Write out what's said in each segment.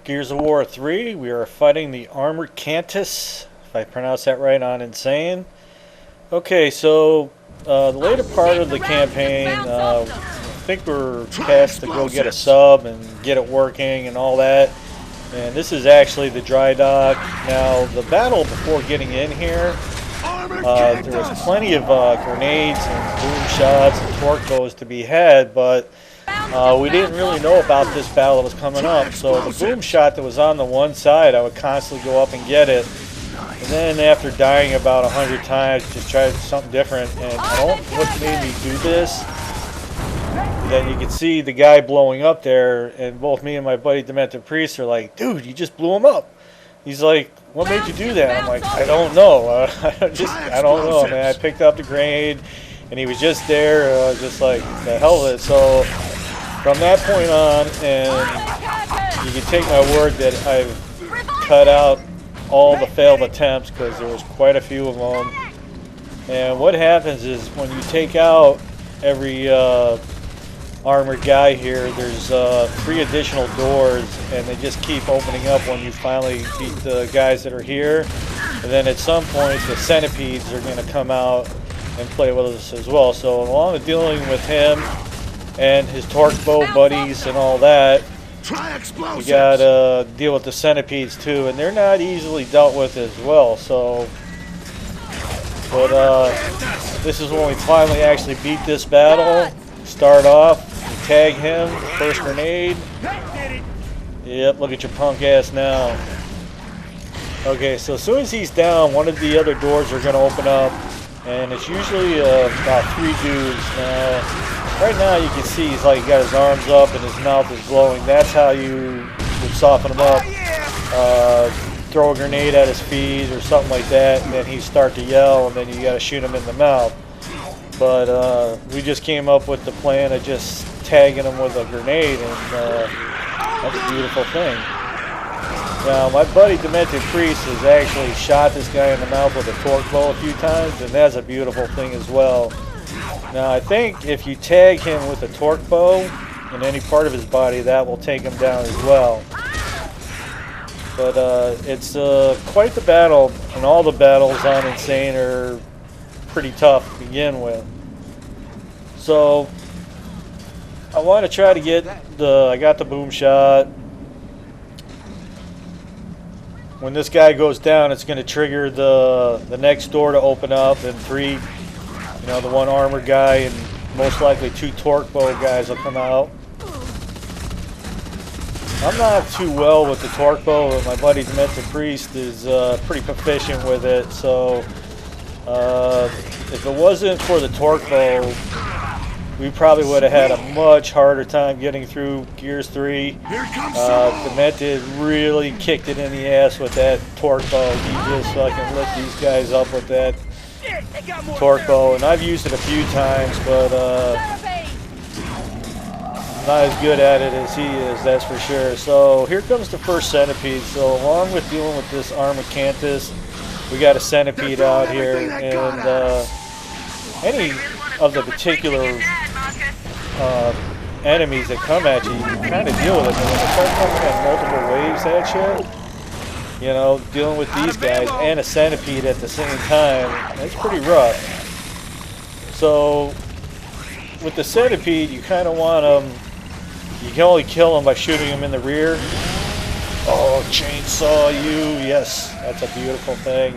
Gears of War 3, we are fighting the armored Kantus, if I pronounce that right, on Insane. Okay, so the later part of the campaign, I think we're tasked to go get a sub and get it working and all that. And this is actually the dry dock. Now, the battle before getting in here, there was plenty of grenades and boom shots and torque bows to be had, but we didn't really know about this battle that was coming up. So the boom shot that was on the one side, I would constantly go up and get it. And then after dying about 100 times, just try something different. And what made me do this, then you can see the guy blowing up there, and both me and my buddy Demented Priest are like, dude, you just blew him up. He's like, what made you do that? I'm like, I don't know. I don't know, man. I picked up the grenade, and he was just there, just like, the hell of it. So from that point on, and you can take my word that I've cut out all the failed attempts, because there was quite a few of them. And what happens is when you take out every armored guy here, there's 3 additional doors, and they just keep opening up when you finally beat the guys that are here. And then at some point the centipedes are going to come out and play with us as well. So along with dealing with him and his torque bow buddies and all that, we gotta deal with the centipedes too, and they're not easily dealt with as well. So, but this is when we finally actually beat this battle. Start off, tag him, first grenade. Yep, look at your punk ass now. Okay, so as soon as he's down, one of the other doors are gonna open up, and it's usually about 3 dudes. Now, right now you can see he's like got his arms up and his mouth is glowing. That's how you would soften him up. Throw a grenade at his feet or something like that, and then he'd start to yell, and then you got to shoot him in the mouth. But we just came up with the plan of just tagging him with a grenade, and that's a beautiful thing. Now, my buddy Demented Priest has actually shot this guy in the mouth with a torque bow a few times, and that's a beautiful thing as well. Now, I think if you tag him with a torque bow in any part of his body, that will take him down as well. But it's quite the battle, and all the battles on Insane are pretty tough to begin with. So, I want to try to get I got the boom shot. When this guy goes down, it's going to trigger the next door to open up, and 3, the one armored guy and most likely 2 torque bow guys will come out. I'm not too well with the torque bow, but my buddy Demented Priest is pretty proficient with it. So if it wasn't for the torque bow, we probably would have had a much harder time getting through Gears 3. Demented really kicked it in the ass with that torque bow. He just fucking lit these guys up with that torque bow, and I've used it a few times, but not as good at it as he is, that's for sure. So here comes the first centipede. So along with dealing with this armored Kantus, we got a centipede out here, and any of the particular enemies that come at you, you kind of deal with it. And when they start coming in multiple waves, that shit, dealing with these guys and a centipede at the same time, that's pretty rough. So with the centipede, you kind of want them, you can only kill them by shooting them in the rear. Oh, chainsaw you, yes, that's a beautiful thing.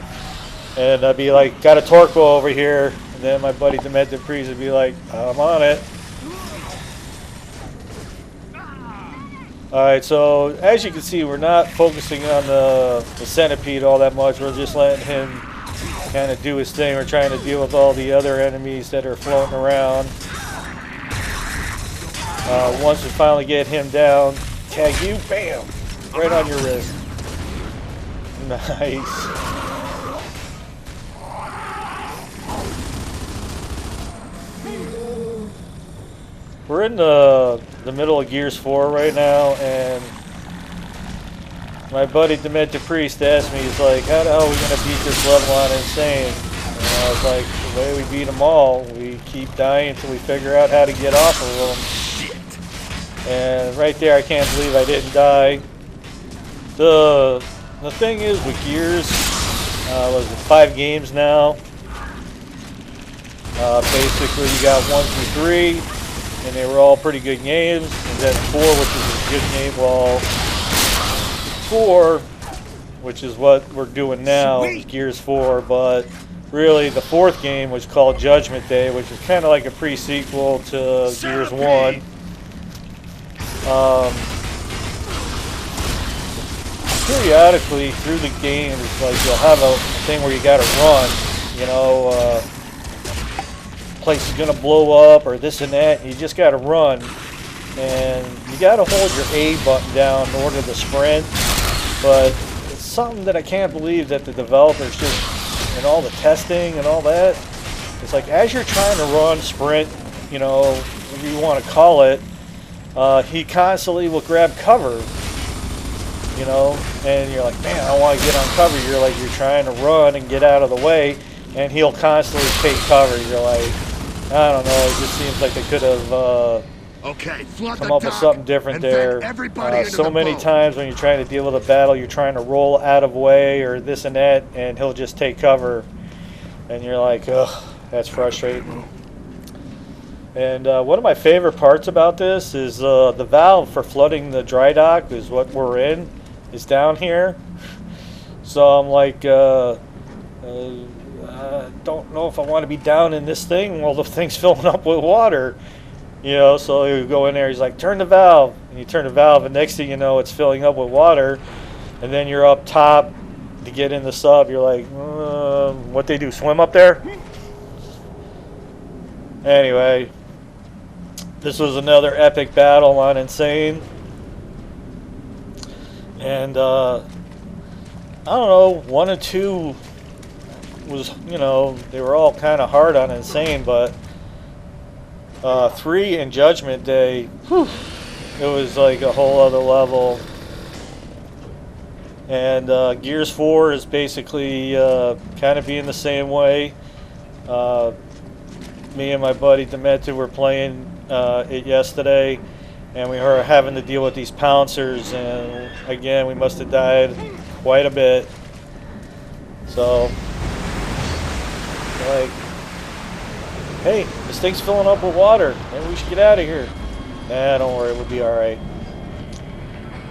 And I'd be like, got a torque bow over here, and then my buddy Demented Priest would be like, I'm on it. Alright, so as you can see, we're not focusing on the centipede all that much. We're just letting him kind of do his thing. We're trying to deal with all the other enemies that are floating around. Once we finally get him down, tag you, bam, right on your wrist. Nice. We're in the middle of Gears 4 right now, and my buddy Demented Priest asked me, he's like, how the hell are we going to beat this level on Insane? And I was like, the way we beat them all, we keep dying until we figure out how to get off of them. And right there, I can't believe I didn't die. The thing is with Gears, was it 5 games now? Basically, you got 1 through 3, and they were all pretty good games. And then 4, which is a good game. Well, 4, which is what we're doing now, is Gears 4. But really, the 4th game was called Judgment Day, which is kind of like a pre-sequel to Gears 1. Periodically through the game, it's like you'll have a thing where you got to run. You know, place is gonna blow up or this and that. And you just got to run, and you got to hold your A button down in order to sprint. But it's something that I can't believe that the developers just, and all the testing and all that, it's like as you're trying to run, sprint, you know, whatever you want to call it, he constantly will grab cover, you know, and you're like, man, I want to get on cover. You're like, you're trying to run and get out of the way, and he'll constantly take cover. You're like, I don't know, it just seems like they could have come up with something different there. So many times when you're trying to deal with a battle, you're trying to roll out of way or this and that, and he'll just take cover. And you're like, ugh, that's frustrating. And one of my favorite parts about this is the valve for flooding the dry dock is what we're in, is down here. So I'm like, don't know if I want to be down in this thing while the thing's filling up with water. You know, so you go in there, he's like, turn the valve. And you turn the valve, and next thing you know, it's filling up with water. And then you're up top to get in the sub. You're like, what they do, swim up there? Anyway, this was another epic battle on Insane. And, I don't know, 1 and 2 was, you know, they were all kind of hard on Insane, but 3 and Judgment Day, whew, it was like a whole other level. And Gears 4 is basically kind of being the same way. Me and my buddy Demetu were playing it yesterday, and we were having to deal with these pouncers, and again, we must have died quite a bit. So, like, hey, this thing's filling up with water. Maybe we should get out of here. Nah, don't worry, we'll be alright.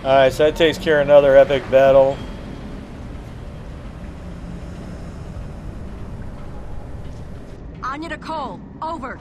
Alright, so that takes care of another epic battle. Anya to Cole, over.